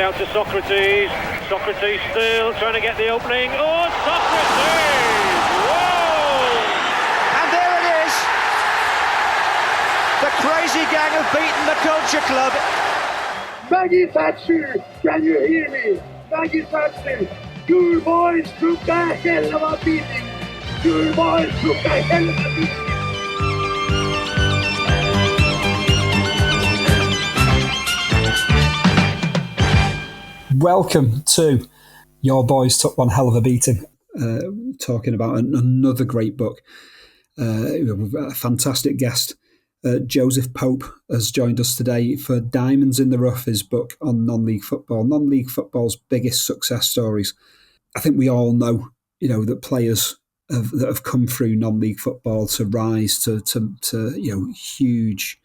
out to Socrates. Socrates still trying to get the opening. Oh, Socrates! Whoa! And there it is. The crazy gang have beaten the Culture Club. Maggie Thatcher, can you hear me? Maggie Thatcher, your boys took a hell of a beating. Your boys took a hell of a beating. Welcome to Your Boys Took One Hell of a Beating, talking about another great book. A fantastic guest. Joseph Pope has joined us today for Diamonds in the Rough, his book on non-league football's biggest success stories. I think we all know, that players that have come through non-league football to rise to huge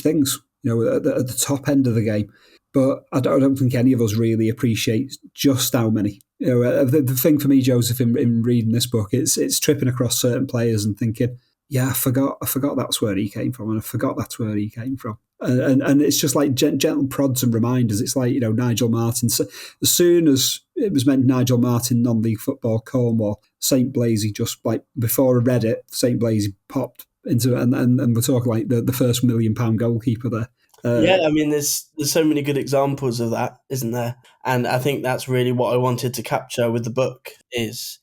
things, at the top end of the game. But I don't think any of us really appreciate just how many. The thing for me, Joseph, in reading this book, it's tripping across certain players and thinking, yeah, I forgot that's where he came from, and I forgot that's where he came from. And it's just like gentle prods and reminders. It's like, Nigel Martin. So as soon as it was meant Nigel Martin, non-league football, Cornwall, St. Blaisy, just like before I read it, St. Blaisy popped into it, and we're talking like the first £1 million goalkeeper there. Yeah, I mean, there's so many good examples of that, isn't there? And I think that's really what I wanted to capture with the book is,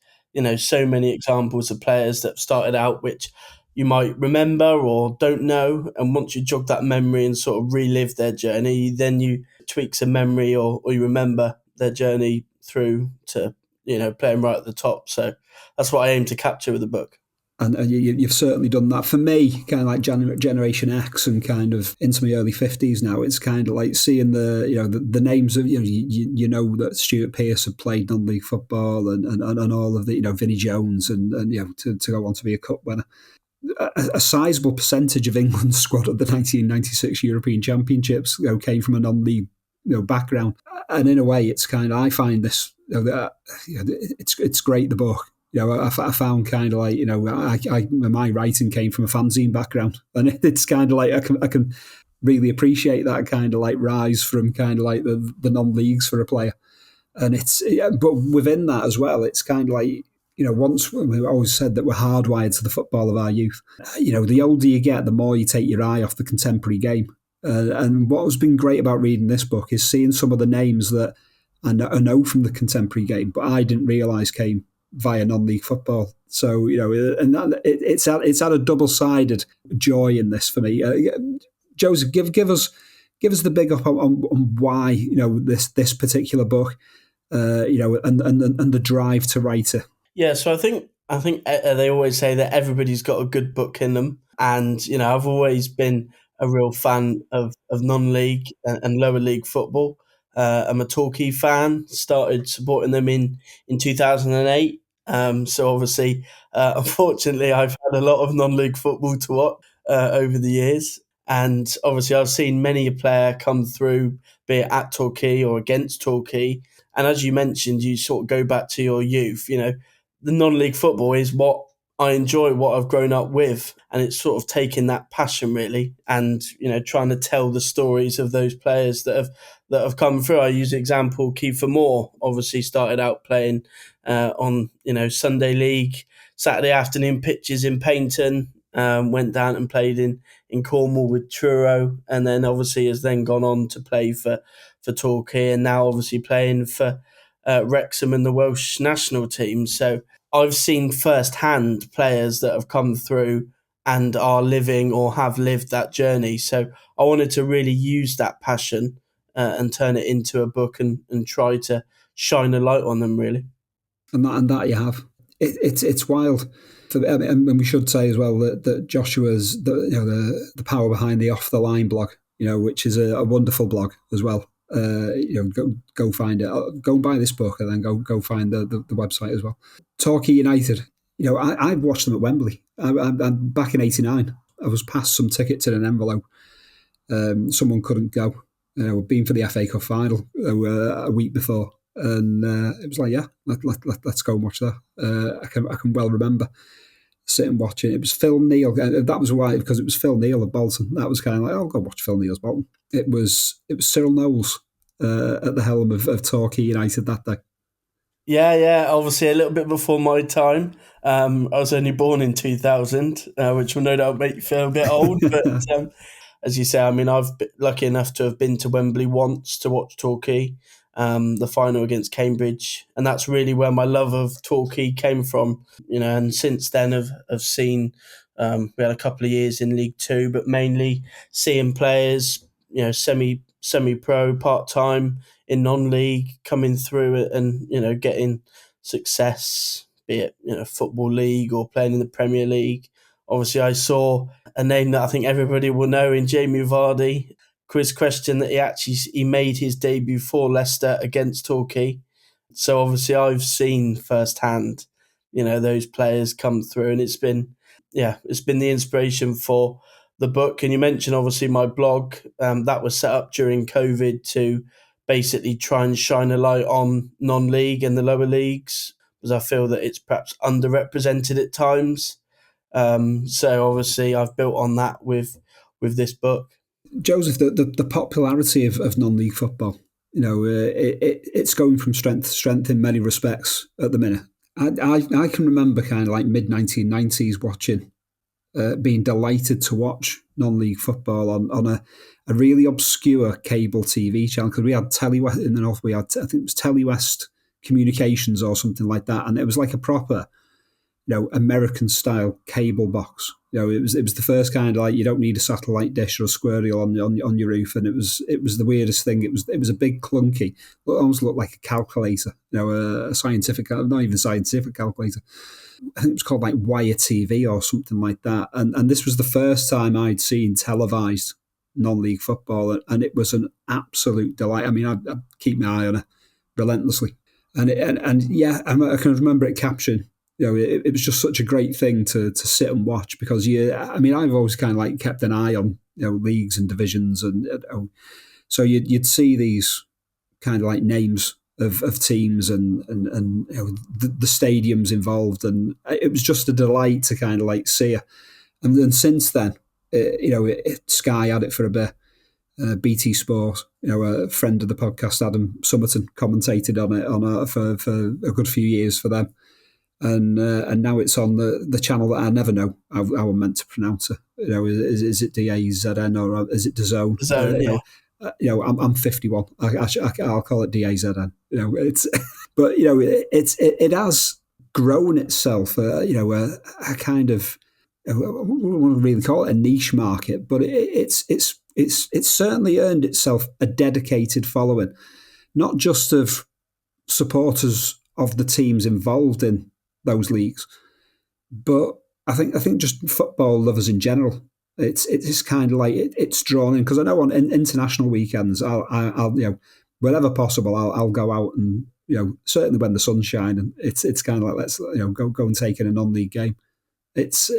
so many examples of players that started out, which you might remember or don't know. And once you jog that memory and sort of relive their journey, then you tweak some memory or you remember their journey through to, playing right at the top. So that's what I aim to capture with the book. And you've certainly done that. For me, kind of like Generation X and kind of into my early 50s now, it's kind of like seeing the names of, that Stuart Pearce had played non-league football and all of the, Vinnie Jones and to go on to be a cup winner. A sizable percentage of England's squad at the 1996 European Championships came from a non-league background. And in a way, it's kind of, I find this, it's great, the book. I found kind of like, my writing came from a fanzine background, and it's kind of like I can really appreciate that kind of like rise from kind of like the non-leagues for a player. And but within that as well, it's kind of like, once we always said that we're hardwired to the football of our youth. The older you get, the more you take your eye off the contemporary game. And what has been great about reading this book is seeing some of the names that I know from the contemporary game, but I didn't realise came via non-league football. So, it's had a double-sided joy in this for me. Joseph, give us the big up on why, this particular book, and the drive to write it. Yeah, so I think they always say that everybody's got a good book in them. And, I've always been a real fan of non-league and lower league football. I'm a Torquay fan, started supporting them in 2008. So obviously, unfortunately, I've had a lot of non-league football to watch over the years. And obviously, I've seen many a player come through, be it at Torquay or against Torquay. And as you mentioned, you sort of go back to your youth. The non-league football is what I enjoy, what I've grown up with. And it's sort of taking that passion, really, and, trying to tell the stories of those players that have come through. I use the example, Kiefer Moore obviously started out playing on, Sunday League, Saturday afternoon pitches in Paynton, went down and played in Cornwall with Truro, and then obviously has then gone on to play for Torquay, and now obviously playing for Wrexham and the Welsh national team. So I've seen firsthand players that have come through and are living or have lived that journey. So I wanted to really use that passion and turn it into a book and try to shine a light on them, really. And that you have. It's wild. And we should say as well that Joshua's the power behind the Off the Line blog, which is a wonderful blog as well. Go find it. Go and buy this book, and then go find the website as well. Torquay United. I watched them at Wembley. I'm back in '89. I was passed some tickets in an envelope. Someone couldn't go. We'd been for the FA Cup final a week before, and it was like, yeah, let's go and watch that. I can well remember sitting watching. It was Phil Neal. That was why, because it was Phil Neal of Bolton. That was kind of like, I'll go watch Phil Neal's Bolton. It was Cyril Knowles at the helm of Torquay United that day. Yeah. Obviously, a little bit before my time. I was only born in 2000, which will no doubt make you feel a bit old. But as you say, I mean, I've been lucky enough to have been to Wembley once to watch Torquay, the final against Cambridge, and that's really where my love of Torquay came from. And since then, I've seen. We had a couple of years in League Two, but mainly seeing players, semi-pro, part-time in non-league coming through and getting success, be it Football League or playing in the Premier League. Obviously, I saw a name that I think everybody will know in Jamie Vardy. Quiz question that he made his debut for Leicester against Torquay. So obviously, I've seen firsthand, those players come through, and it's been the inspiration for the book. And you mentioned obviously my blog that was set up during COVID to basically try and shine a light on non-league and the lower leagues, because I feel that it's perhaps underrepresented at times. So obviously I've built on that with this book. Joseph, the popularity of non-league football, it's going from strength to strength in many respects at the minute. I can remember kind of like mid-1990s watching, being delighted to watch non-league football on a really obscure cable TV channel, because we had Telewest in the north. We had, I think it was Telewest Communications or something like that, and it was like a proper, American style cable box. It was the first kind of like, you don't need a satellite dish or a squirrel on your roof, and it was the weirdest thing. It was a big clunky, it almost looked like a calculator, a scientific, not even scientific calculator. I think it was called like Wire TV or something like that. And this was the first time I'd seen televised non-league football, and it was an absolute delight. I mean, I keep my eye on it relentlessly, and I can remember it capturing. It was just such a great thing to sit and watch, because I've always kind of like kept an eye on leagues and divisions, and so you'd see these kind of like names of teams and the stadiums involved, and it was just a delight to kind of like see it. And then since then, Sky had it for a bit. BT Sport, a friend of the podcast, Adam Summerton, commentated on it for a good few years for them. And now it's on the channel that I never know how I'm meant to pronounce it. Is it DAZN or is it DAZN? DAZN, yeah. I'm 51. I'll call it DAZN. But it has grown itself. A kind of, I wouldn't really call it a niche market, but it's certainly earned itself a dedicated following, not just of supporters of the teams involved in those leagues, but I think just football lovers in general. It's kind of like it's drawn in, because I know on international weekends I'll wherever possible I'll go out and certainly when the sun's shining, it's kind of like, let's go and take in a non-league game. It's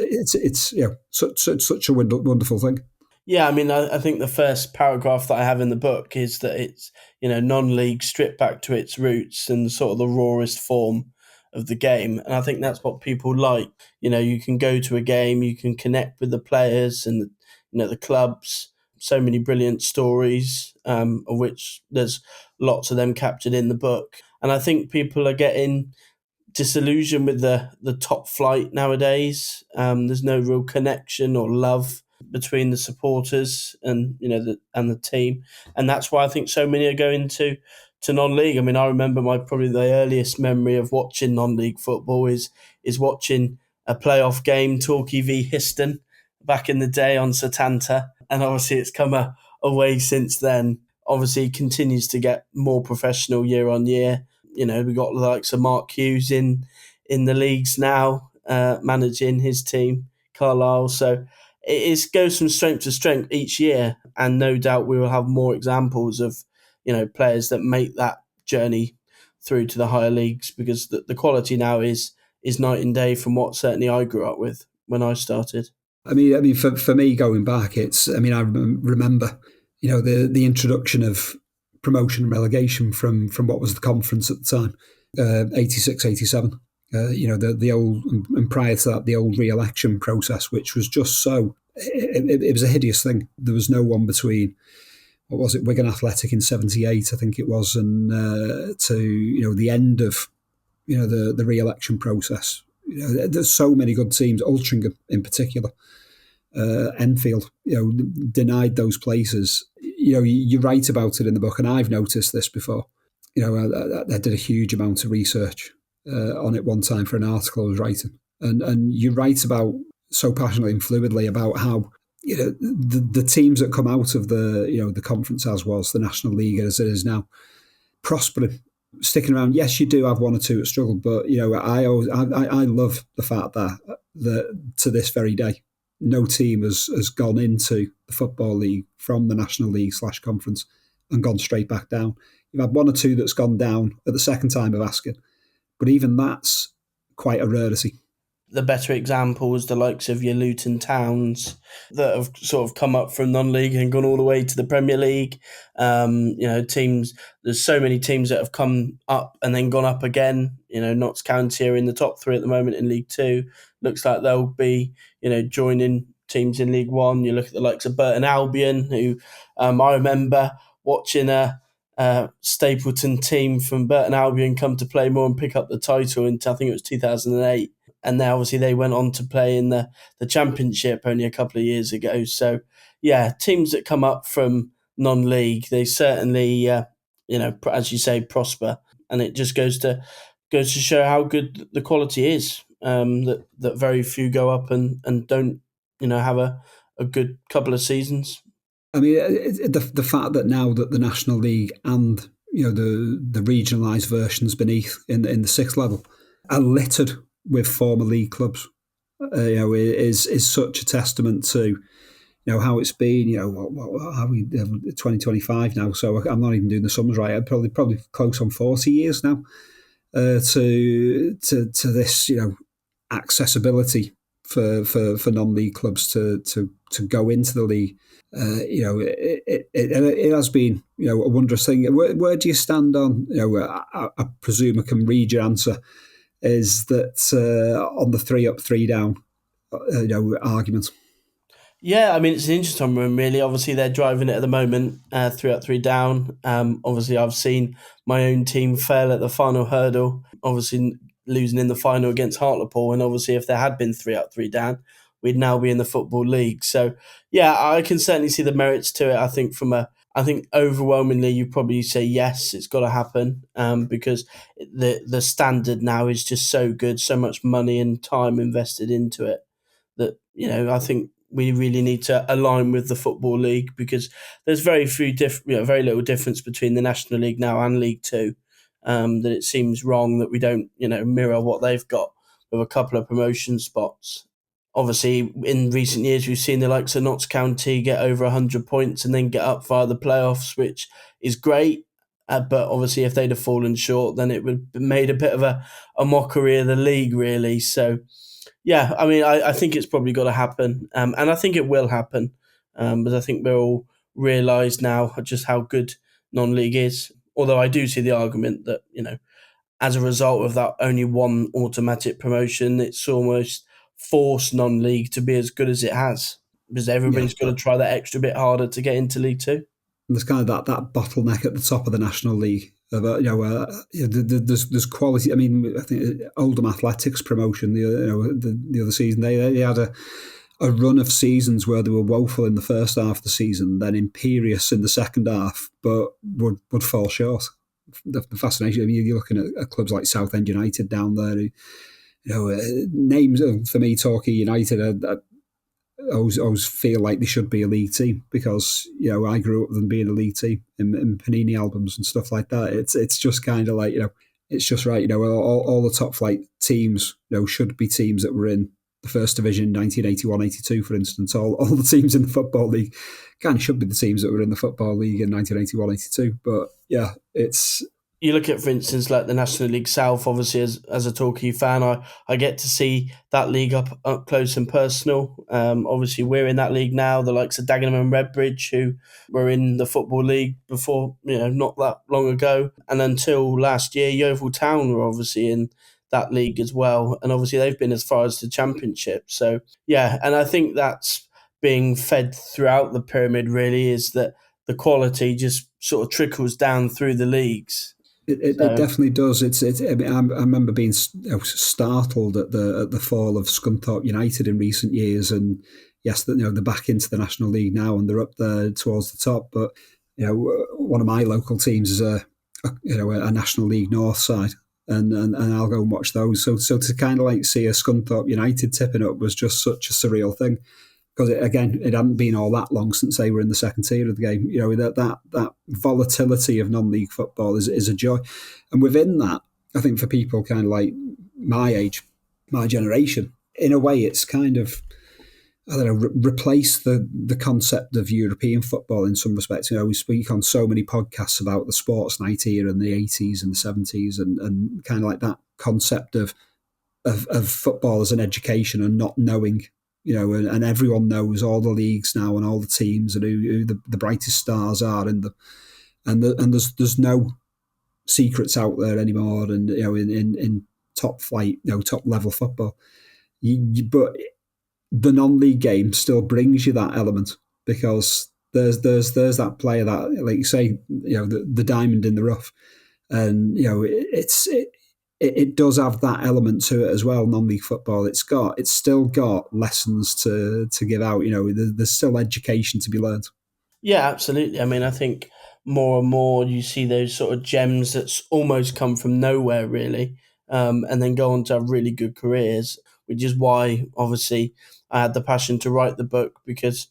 such a wonderful thing. Yeah, I mean, I think the first paragraph that I have in the book is that it's non-league stripped back to its roots and sort of the rawest form of the game, and I think that's what people like. You can go to a game, you can connect with the players and the clubs. So many brilliant stories, of which there's lots of them captured in the book. And I think people are getting disillusioned with the top flight nowadays. There's no real connection or love between the supporters and the team, and that's why I think so many are going to non-league. I mean, I remember probably the earliest memory of watching non-league football is watching a playoff game, Torquay v Histon, back in the day on Setanta, and obviously it's come a way since then. Obviously, it continues to get more professional year on year. We've got the likes of Mark Hughes in the leagues now, managing his team, Carlisle. So it goes from strength to strength each year, and no doubt we will have more examples of players that make that journey through to the higher leagues, because the quality now is night and day from what certainly I grew up with when I started. I mean, for me going back, I remember, the introduction of promotion and relegation from what was the conference at the time, 86, 87. The old, and prior to that, the old re-election process, which was just so, it was a hideous thing. There was no one between what was it, Wigan Athletic in '78, I think it was, and to the end of the re-election process. There's so many good teams, Altrincham in particular, Enfield, denied those places. You write about it in the book, and I've noticed this before. I did a huge amount of research on it one time for an article I was writing, and you write about so passionately and fluidly about how the teams that come out of the conference, as was the National League as it is now, prospering, sticking around. Yes, you do have one or two that struggle, but I love the fact that to this very day, no team has gone into the Football League from the National League / conference and gone straight back down. You've had one or two that's gone down at the second time of asking, but even that's quite a rarity. The better examples, the likes of your Luton Towns that have sort of come up from non-league and gone all the way to the Premier League. Teams. There's so many teams that have come up and then gone up again. Notts County are in the top 3 at the moment in League 2. Looks like they'll be, joining teams in League 1. You look at the likes of Burton Albion, who I remember watching a Stapleton team from Burton Albion come to Playmore and pick up the title in, I think it was 2008. And now obviously they went on to play in the Championship only a couple of years ago. So, yeah, teams that come up from non-league, they certainly, as you say, prosper. And it just goes to show how good the quality is, that very few go up and don't, have a good couple of seasons. I mean, the fact that now that the National League and, the regionalised versions beneath in the 6th level are littered with former league clubs, is such a testament to, how it's been. How we 2025 now, so I'm not even doing the sums right. I'm probably close on 40 years now to this, accessibility for non-league clubs to go into the league. It has been, a wondrous thing. Where do you stand on? I presume I can read your answer. Is that on the 3 up, 3 down, argument? Yeah, I mean, it's an interesting one, really. Obviously, they're driving it at the moment, 3 up, 3 down. Obviously, I've seen my own team fail at the final hurdle, obviously losing in the final against Hartlepool. And obviously, if there had been 3 up, 3 down, we'd now be in the Football League. So, yeah, I can certainly see the merits to it. I think overwhelmingly you probably say yes, it's got to happen, because the standard now is just so good, so much money and time invested into it that, I think we really need to align with the Football League, because there's very little difference between the National League now and League 2, that it seems wrong that we don't, mirror what they've got with a couple of promotion spots. Obviously, in recent years, we've seen the likes of Notts County get over 100 points and then get up via the playoffs, which is great. But obviously, if they'd have fallen short, then it would have made a bit of a mockery of the league, really. So, yeah, I mean, I think it's probably got to happen. And I think it will happen. But I think we're all realised now just how good non-league is. Although I do see the argument that, as a result of that only one automatic promotion, it's almost force non-league to be as good as it has, because everybody's got to try that extra bit harder to get into League 2. And there's kind of that bottleneck at the top of the National League. There's quality. I mean, I think Oldham Athletics promotion the other season, they had a run of seasons where they were woeful in the first half of the season, then imperious in the second half, but would fall short. The fascination. I mean, you're looking at clubs like Southend United down there. Names for me, Torquay United, I always feel like they should be a league team, because I grew up with them being a league team in Panini albums and stuff like that. It's just kind of like it's just right. All the top flight teams should be teams that were in the First Division in 1981-82, for instance. All the teams in the Football League kind of should be the teams that were in the Football League in 1981-82. But yeah, it's. You look at, for instance, like the National League South, obviously, as a Torquay fan, I get to see that league up close and personal. Obviously, we're in that league now, the likes of Dagenham and Redbridge, who were in the Football League before, not that long ago. And until last year, Yeovil Town were obviously in that league as well. And obviously, they've been as far as the Championship. So, yeah, and I think that's being fed throughout the pyramid, really, is that the quality just sort of trickles down through the leagues. It definitely does. I mean, I remember being startled at the fall of Scunthorpe United in recent years, and yes, they're back into the National League now and they're up there towards the top. But one of my local teams is a National League North side, and I'll go and watch those. So to kind of like see a Scunthorpe United tipping up was just such a surreal thing. Because it hadn't been all that long since they were in the second tier of the game. That volatility of non-league football is a joy, and within that, I think for people kind of like my age, my generation, in a way, it's kind of replace the concept of European football in some respects. We speak on so many podcasts about the sports night era in the 80s and the 70s, and kind of like that concept of football as an education and not knowing. And everyone knows all the leagues now and all the teams and who the brightest stars are and there's no secrets out there anymore. And in top flight, top level football, but the non-league game still brings you that element because there's that player that, like you say, the diamond in the rough, and it does have that element to it as well. Non-league football, it's still got lessons to give out. There's still education to be learned. Yeah, absolutely. I mean, I think more and more you see those sort of gems that's almost come from nowhere, really, and then go on to have really good careers, which is why, obviously, I had the passion to write the book, because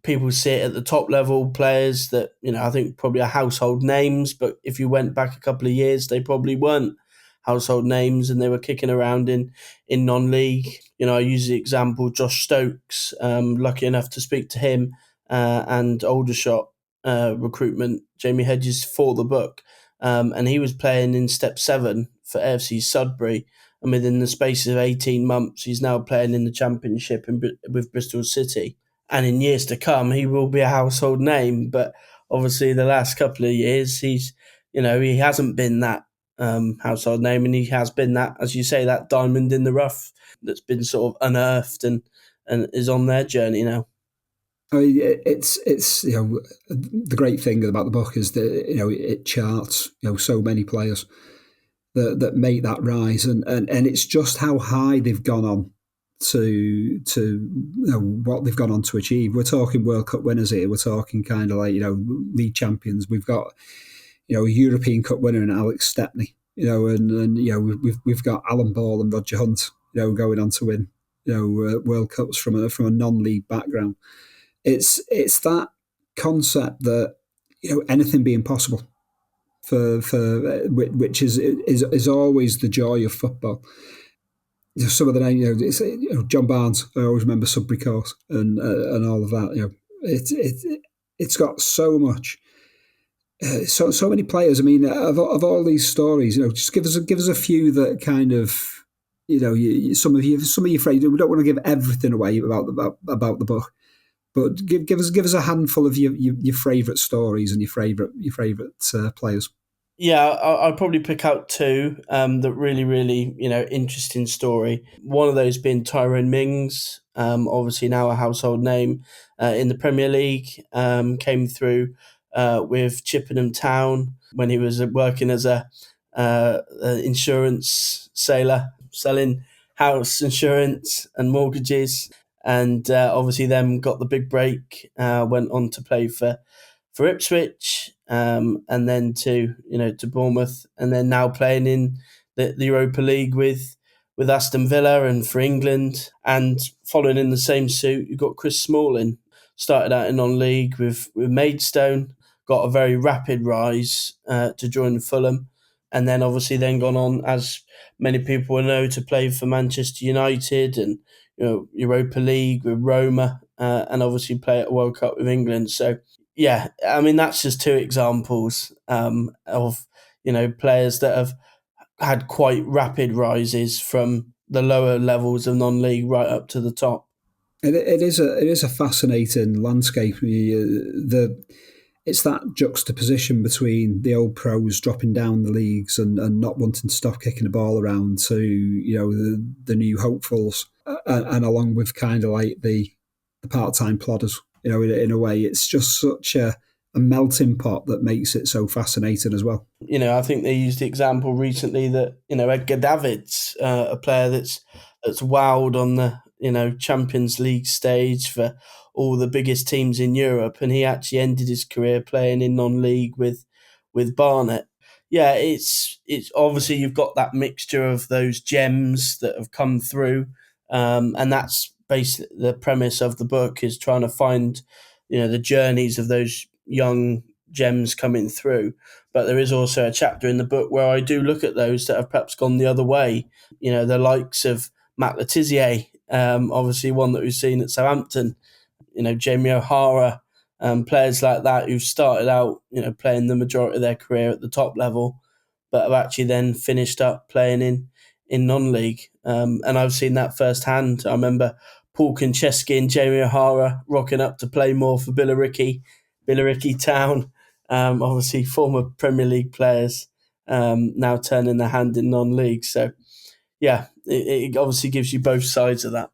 people see it at the top level, players that, I think probably are household names, but if you went back a couple of years, they probably weren't household names and they were kicking around in non-league. I use the example Josh Stokes, lucky enough to speak to him and Aldershot recruitment, Jamie Hedges, for the book. And he was playing in Step 7 for AFC Sudbury. And within the space of 18 months, he's now playing in the Championship with Bristol City. And in years to come, he will be a household name. But obviously the last couple of years, he hasn't been that household name, and he has been that, as you say, that diamond in the rough that's been sort of unearthed and is on their journey now. I mean, it's the great thing about the book is that it charts so many players that make that rise, and it's just how high they've gone on to what they've gone on to achieve. We're talking World Cup winners here. We're talking kind of like league champions. We've got a European Cup winner in Alex Stepney, and we've got Alan Ball and Roger Hunt, going on to win, World Cups from a non-league background. It's that concept that anything being possible for which is always the joy of football. Some of the names, John Barnes. I always remember Sudbury Court and all of that. It's got so much. So many players. I mean, of all these stories, just give us a few that kind of, some of you afraid. We don't want to give everything away about the book, but give us a handful of your favourite stories and your favourite players. Yeah, I'll probably pick out two that really, really, interesting story. One of those being Tyrone Mings, obviously now a household name in the Premier League, came through with Chippenham Town when he was working as a insurance sailor, selling house insurance and mortgages, and obviously then got the big break, went on to play for Ipswich, and then to Bournemouth, and then now playing in the Europa League with Aston Villa and for England. And following in the same suit, you've got Chris Smalling, started out in non-league with Maidstone, got a very rapid rise to join Fulham, and then obviously then gone on, as many people will know, to play for Manchester United and Europa League with Roma, and obviously play at World Cup with England. So yeah, I mean, that's just two examples of players that have had quite rapid rises from the lower levels of non-league right up to the top. It is a fascinating landscape. It's that juxtaposition between the old pros dropping down the leagues and not wanting to stop kicking the ball around to the new hopefuls, and along with kind of like the part-time plodders. In a way, it's just such a a melting pot that makes it so fascinating as well. I think they used the example recently that Edgar Davids, a player that's wowed on the Champions League stage for all the biggest teams in Europe, and he actually ended his career playing in non-league with Barnet. Yeah, it's obviously you've got that mixture of those gems that have come through, and that's basically the premise of the book, is trying to find the journeys of those young gems coming through. But there is also a chapter in the book where I do look at those that have perhaps gone the other way. The likes of Matt Le Tissier, obviously one that we've seen at Southampton. Jamie O'Hara, players like that who've started out, playing the majority of their career at the top level, but have actually then finished up playing in non-league. And I've seen that firsthand. I remember Paul Konchesky and Jamie O'Hara rocking up to play more for Billericay Town. Obviously former Premier League players, now turning their hand in non-league. So, yeah, it obviously gives you both sides of that.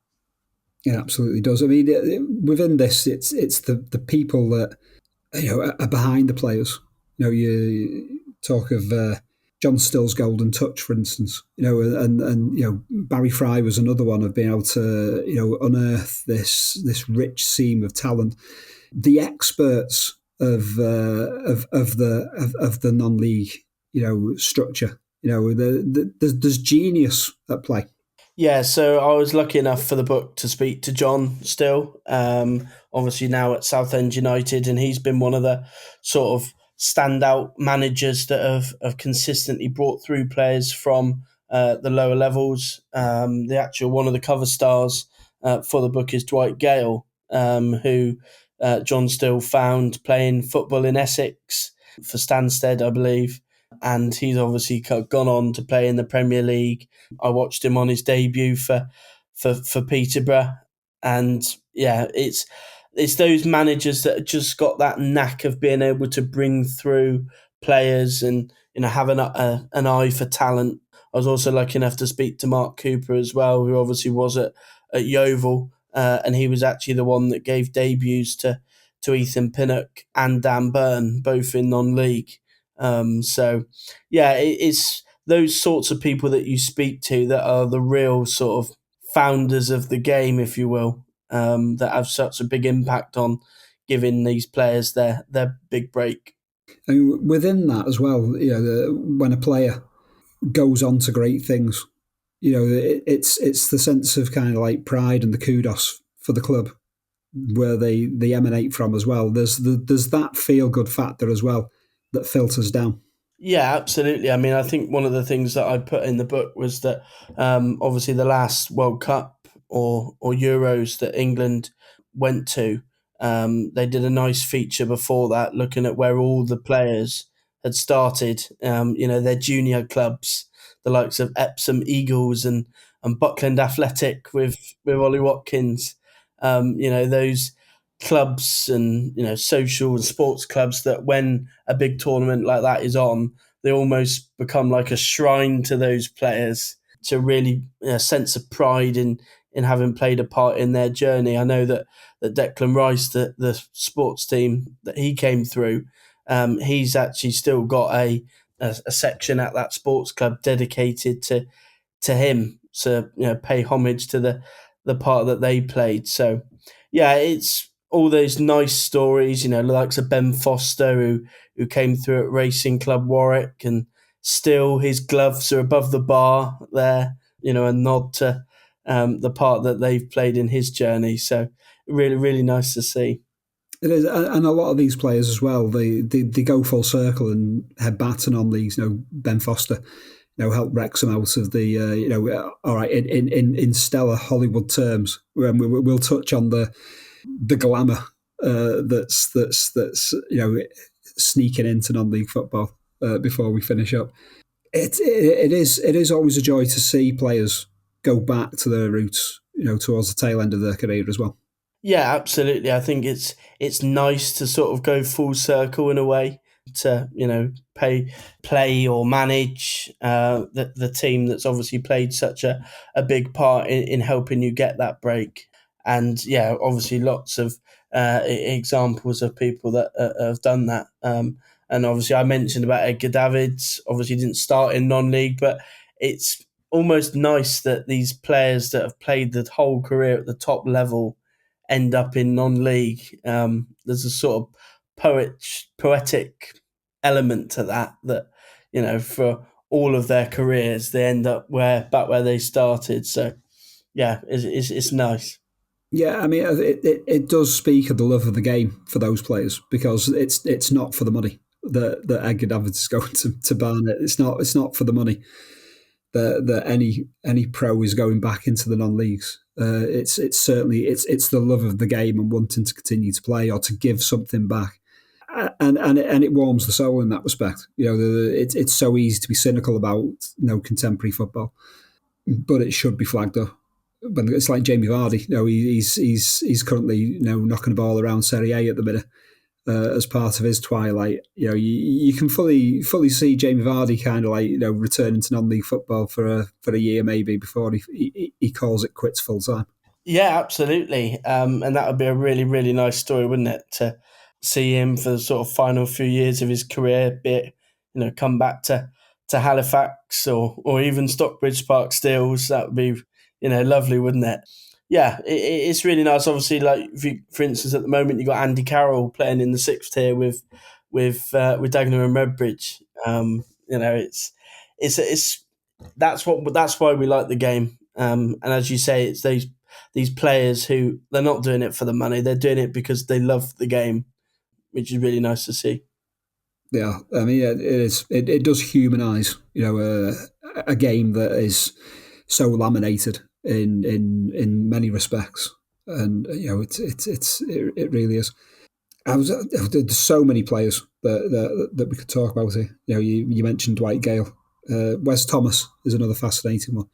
It absolutely does. I mean, within this, it's the people that are behind the players. You talk of John Still's golden touch, for instance. And Barry Fry was another one of being able to unearth this rich seam of talent. The experts of the non-league structure. There's genius at play. Yeah, so I was lucky enough for the book to speak to John Still, obviously now at Southend United, and he's been one of the sort of standout managers that have consistently brought through players from the lower levels. One of the cover stars for the book is Dwight Gale, who John Still found playing football in Essex for Stansted, I believe. And he's obviously gone on to play in the Premier League. I watched him on his debut for Peterborough, and yeah, it's those managers that have just got that knack of being able to bring through players and having an eye for talent. I was also lucky enough to speak to Mark Cooper as well, who obviously was at Yeovil, and he was actually the one that gave debuts to Ethan Pinnock and Dan Byrne, both in non-league. So, yeah, it's those sorts of people that you speak to that are the real sort of founders of the game, if you will, that have such a big impact on giving these players their big break. And within that as well, when a player goes on to great things, it's the sense of kind of like pride and the kudos for the club where they emanate from as well. There's that feel good factor as well that filters down. Yeah, absolutely. I mean, I think one of the things that I put in the book was that obviously the last World Cup or Euros that England went to, they did a nice feature before that looking at where all the players had started, their junior clubs, the likes of Epsom Eagles and Buckland Athletic with Ollie Watkins, those clubs and social and sports clubs that when a big tournament like that is on, they almost become like a shrine to those players to really a sense of pride in having played a part in their journey. I know that Declan Rice, the sports team that he came through, he's actually still got a section at that sports club dedicated to him to pay homage to the part that they played. So yeah, it's all those nice stories, the likes of Ben Foster who came through at Racing Club Warwick, and still his gloves are above the bar there, a nod to the part that they've played in his journey. So really, really nice to see. It is, and a lot of these players as well, they go full circle and head baton on these. Ben Foster, helped Wrexham out of the, all right, in stellar Hollywood terms. We'll touch on the glamour that's sneaking into non-league football before we finish up. It is always a joy to see players go back to their roots, towards the tail end of their career as well. Yeah, absolutely. I think it's nice to sort of go full circle in a way to play or manage the team that's obviously played such a big part in helping you get that break. And yeah, obviously lots of examples of people that have done that. And obviously, I mentioned about Edgar Davids. Obviously, didn't start in non-league, but it's almost nice that these players that have played the whole career at the top level end up in non-league. There's a sort of poetic element to that for all of their careers they end up back where they started. So yeah, it's nice. Yeah, I mean, it does speak of the love of the game for those players, because it's not for the money that Edgar Davids is going to Barnet. It's not for the money that any pro is going back into the non-leagues. It's certainly it's the love of the game and wanting to continue to play or to give something back, and it warms the soul in that respect. It's so easy to be cynical about contemporary football, but it should be flagged up. When it's like Jamie Vardy, he's currently knocking the ball around Serie A at the minute as part of his twilight. You can fully see Jamie Vardy kind of returning to non-league football for a year maybe before he calls it quits full time. Yeah, absolutely, and that would be a really, really nice story, wouldn't it? To see him for the sort of final few years of his career, be it come back to Halifax or even Stockbridge Park Steels. That would be lovely, wouldn't it? Yeah, it's really nice. Obviously, for instance, at the moment you've got Andy Carroll playing in the 6th tier with Dagenham and Redbridge. It's that's why we like the game. And as you say, it's these players who they're not doing it for the money; they're doing it because they love the game, which is really nice to see. Yeah, I mean, it is. It does humanise, a game that is so laminated in many respects, and it really is. There's so many players that we could talk about here. You mentioned Dwight Gale, Wes Thomas is another fascinating one,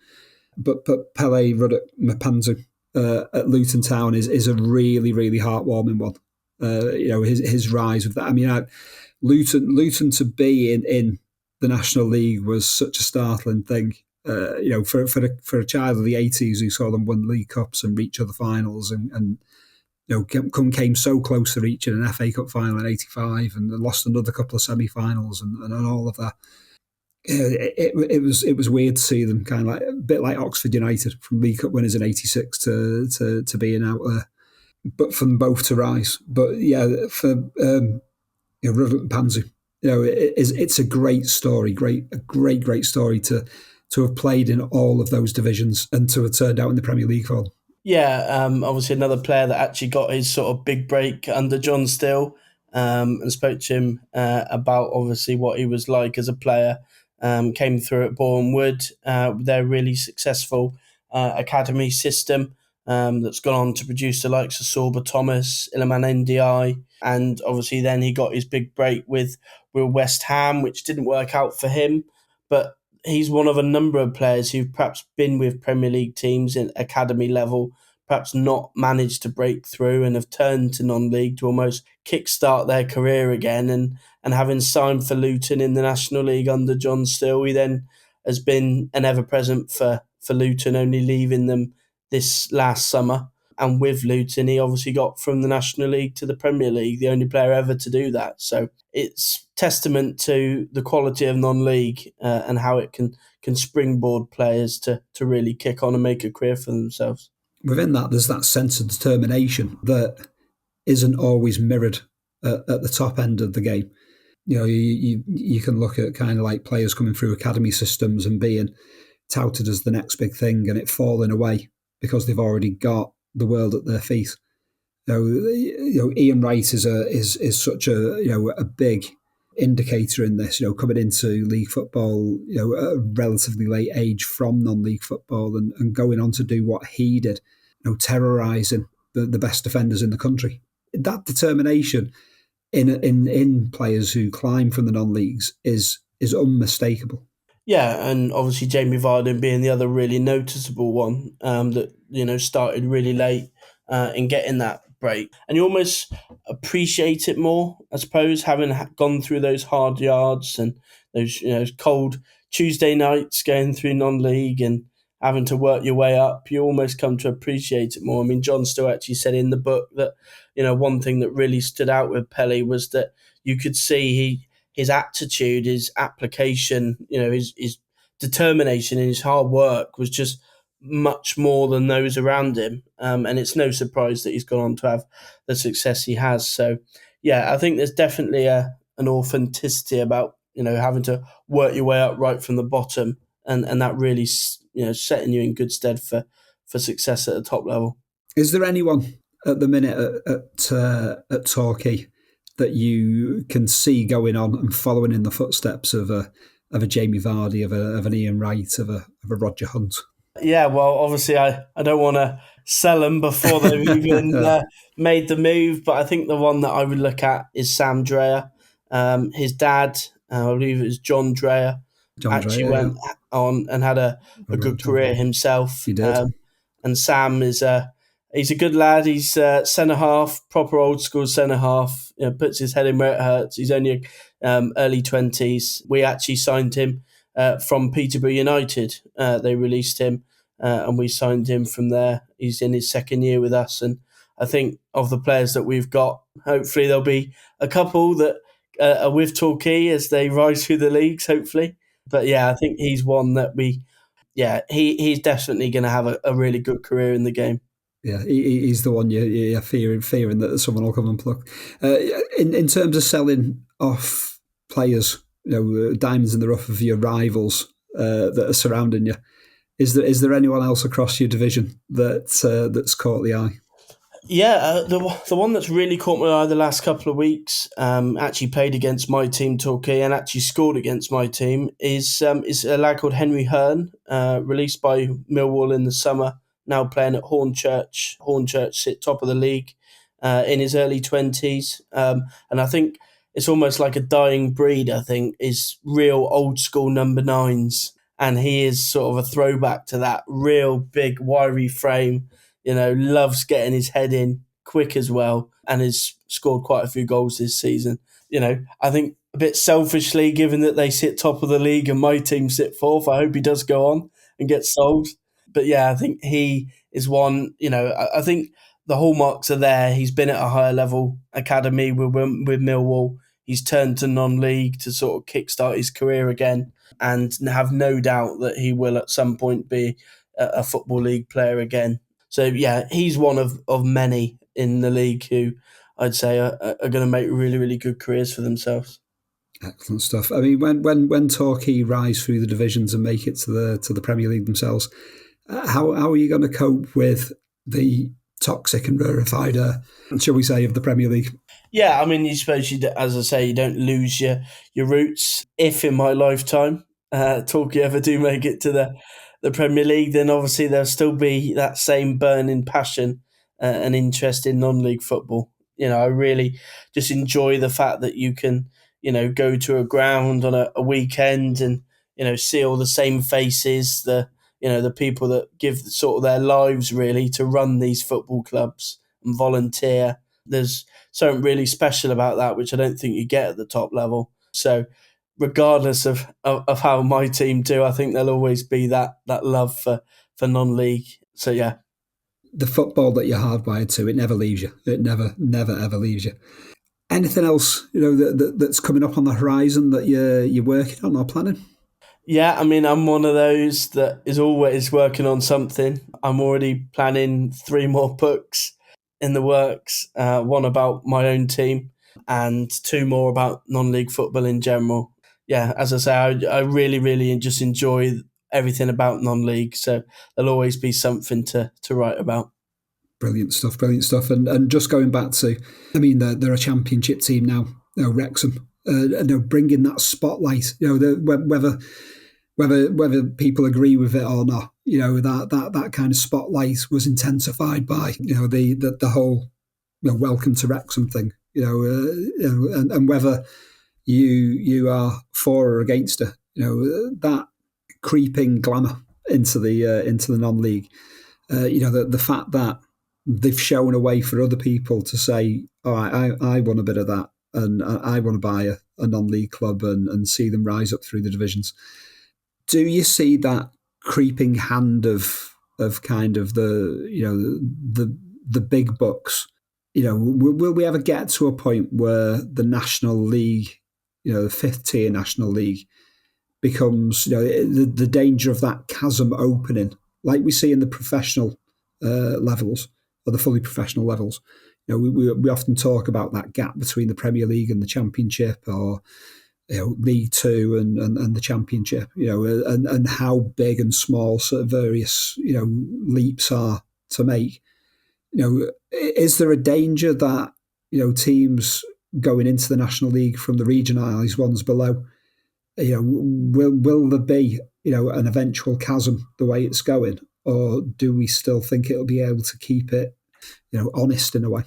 but Pele Ruddock Mapanzu at Luton Town is a really, really heartwarming one. His rise with that. I mean, Luton to be in the National League was such a startling thing. For a child of the 80s who saw them win League Cups and reach other finals and came so close to reaching an FA Cup final in '85 and lost another couple of semi-finals and all of that. It was weird to see them kind of like a bit like Oxford United from League Cup winners in '86 to being out there, but for them both to rise. But yeah, for Ruddock Panzu, it's a great story, a great story to have played in all of those divisions and to have turned out in the Premier League for them. Yeah, obviously another player that actually got his sort of big break under John Still, and spoke to him about obviously what he was like as a player. Came through at Boreham Wood, their really successful academy system that's gone on to produce the likes of Sorba Thomas, Iliman Ndiaye, and obviously then he got his big break with West Ham, which didn't work out for him, but he's one of a number of players who've perhaps been with Premier League teams at academy level, perhaps not managed to break through and have turned to non-league to almost kickstart their career again. And having signed for Luton in the National League under John Still, he then has been an ever-present for Luton, only leaving them this last summer. And with Luton, he obviously got from the National League to the Premier League, the only player ever to do that. So it's testament to the quality of non-league and how it can springboard players to really kick on and make a career for themselves. Within that, there's that sense of determination that isn't always mirrored at the top end of the game. You can look at kind of like players coming through academy systems and being touted as the next big thing and it falling away because they've already got the world at their feet. Ian Wright is such a big indicator in this. Coming into league football, at a relatively late age from non-league football and going on to do what he did, terrorising the best defenders in the country. That determination in players who climb from the non-leagues is unmistakable. Yeah, and obviously Jamie Vardy being the other really noticeable one that started really late in getting that break, and you almost appreciate it more, I suppose, having gone through those hard yards and those cold Tuesday nights going through non-league and having to work your way up, you almost come to appreciate it more. I mean, John Still actually said in the book that, one thing that really stood out with Pelé was that you could see his attitude, his application, his determination and his hard work was just much more than those around him. And it's no surprise that he's gone on to have the success he has. So, yeah, I think there's definitely an authenticity about, having to work your way up right from the bottom, and that really, setting you in good stead for success at the top level. Is there anyone at the minute at Torquay that you can see going on and following in the footsteps of a Jamie Vardy, of an Ian Wright, of a Roger Hunt? Yeah, well, obviously I don't want to sell them before they've even made the move, but I think the one that I would look at is Sam Dreyer. His dad, I believe it was John Dreyer, went on and had a good career himself. He did. And Sam is he's a good lad. He's centre half, proper old school centre half. Puts his head in where it hurts. He's only early 20s. We actually signed him from Peterborough United. They released him, and we signed him from there. He's in his second year with us, and I think of the players that we've got, hopefully there'll be a couple that are with Torquay as they rise through the leagues, hopefully. But yeah, I think he's one that he's definitely going to have a really good career in the game. Yeah, he's the one you're fearing that someone will come and pluck. In terms of selling off players, diamonds in the rough of your rivals that are surrounding you, is there anyone else across your division that's caught the eye? Yeah, the one that's really caught my eye the last couple of weeks, actually played against my team, Torquay, and actually scored against my team, is a lad called Henry Hearn, released by Millwall in the summer, now playing at Hornchurch. Hornchurch sit top of the league in his early 20s. And I think it's almost like a dying breed, I think, is real old school number 9s. And he is sort of a throwback to that real big, wiry frame, loves getting his head in, quick as well, and has scored quite a few goals this season. I think a bit selfishly, given that they sit top of the league and my team sit fourth, I hope he does go on and get sold. But yeah, I think he is one, I think the hallmarks are there. He's been at a higher level academy with Millwall. He's turned to non-league to sort of kickstart his career again, and have no doubt that he will at some point be a Football League player again. So yeah, he's one of many in the league who I'd say are going to make really, really good careers for themselves. Excellent stuff. I mean, when Torquay rise through the divisions and make it to the Premier League themselves, how are you going to cope with the toxic and rarefied air, shall we say, of the Premier League? Yeah, I mean, you suppose as I say, you don't lose your roots. If in my lifetime Torquay ever do make it to the Premier League, then obviously there'll still be that same burning passion and interest in non-league football. I really just enjoy the fact that you can, go to a ground on a weekend and, see all the same faces, the people that give sort of their lives really to run these football clubs and volunteer. There's something really special about that, which I don't think you get at the top level. So regardless of how my team do, I think there'll always be that love for non-league. So yeah. The football that you're hardwired to, it never leaves you. It never ever leaves you. Anything else, that's coming up on the horizon that you're working on or planning? Yeah, I mean, I'm one of those that is always working on something. I'm already planning 3 more books in the works, one about my own team and 2 more about non-league football in general. Yeah, as I say, I really, really just enjoy everything about non-league, so there'll always be something to write about. Brilliant stuff. And just going back to, I mean, they're a championship team now, Wrexham, bringing that spotlight, whether people agree with it or not, that kind of spotlight was intensified by, the whole, welcome to Wrexham thing, and whether you are for or against it, that creeping glamour into the non-league, the fact that they've shown a way for other people to say, all right, I want a bit of that, and I want to buy a non-league club and see them rise up through the divisions. Do you see that creeping hand of kind of the big bucks. Will we ever get to a point where the National League, the fifth tier National League, becomes the danger of that chasm opening, like we see in the professional levels or the fully professional levels? We often talk about that gap between the Premier League and the Championship, or League Two and the Championship, and how big and small sort of various leaps are to make. Is there a danger that teams going into the National League from the regionalised ones below, will there be an eventual chasm the way it's going, or do we still think it'll be able to keep it honest in a way?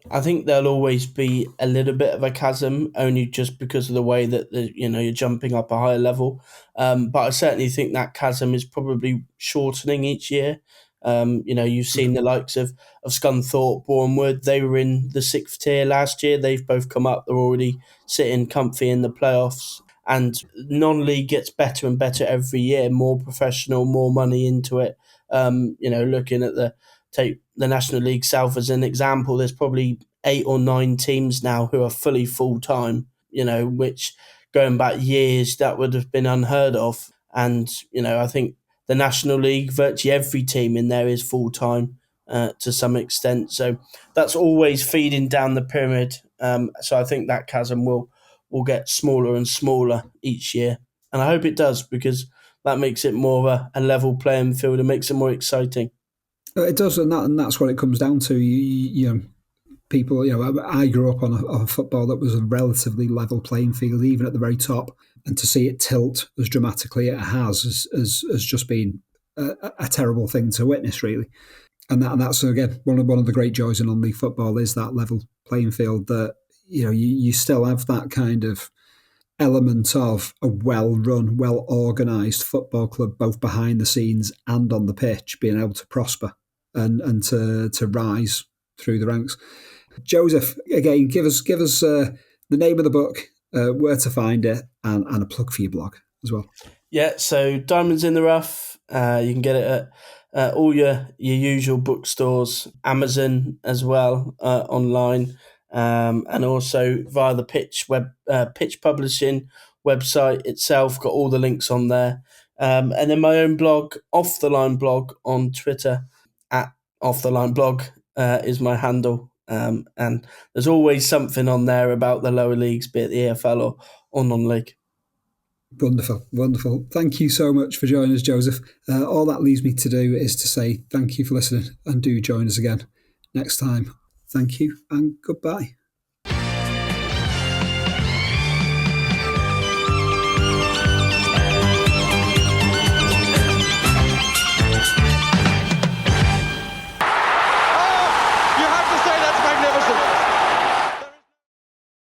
I think there'll always be a little bit of a chasm, only just because of the way that you're jumping up a higher level. But I certainly think that chasm is probably shortening each year. You've seen the likes of Scunthorpe, Bournemouth. They were in the sixth tier last year. They've both come up. They're already sitting comfy in the playoffs. And non-league gets better and better every year, more professional, more money into it. Looking at take the National League South as an example, there's probably 8 or 9 teams now who are fully full-time, which going back years, that would have been unheard of. And, I think the National League, virtually every team in there is full-time to some extent. So that's always feeding down the pyramid. So I think that chasm will get smaller and smaller each year. And I hope it does, because that makes it more of a level playing field and makes it more exciting. It does, and that's what it comes down to. People, I grew up on a football that was a relatively level playing field, even at the very top, and to see it tilt as dramatically as it has just been a terrible thing to witness, really. And that's again one of the great joys in non-league football is that level playing field, that you still have that kind of element of a well-run, well-organised football club, both behind the scenes and on the pitch, being able to prosper and to rise through the ranks. Joseph, again, give us the name of the book, where to find it, and a plug for your blog as well. Yeah, so Diamonds in the Rough, you can get it at all your usual bookstores, Amazon as well, online, and also via the Pitch Publishing website itself. Got all the links on there, and then my own blog, Off the Line blog, on Twitter at Off the Line blog is my handle, and there's always something on there about the lower leagues, be it the EFL or non-league. Wonderful. Thank you so much for joining us, Joseph. All that leaves me to do is to say thank you for listening, and do join us again next time. Thank you and goodbye.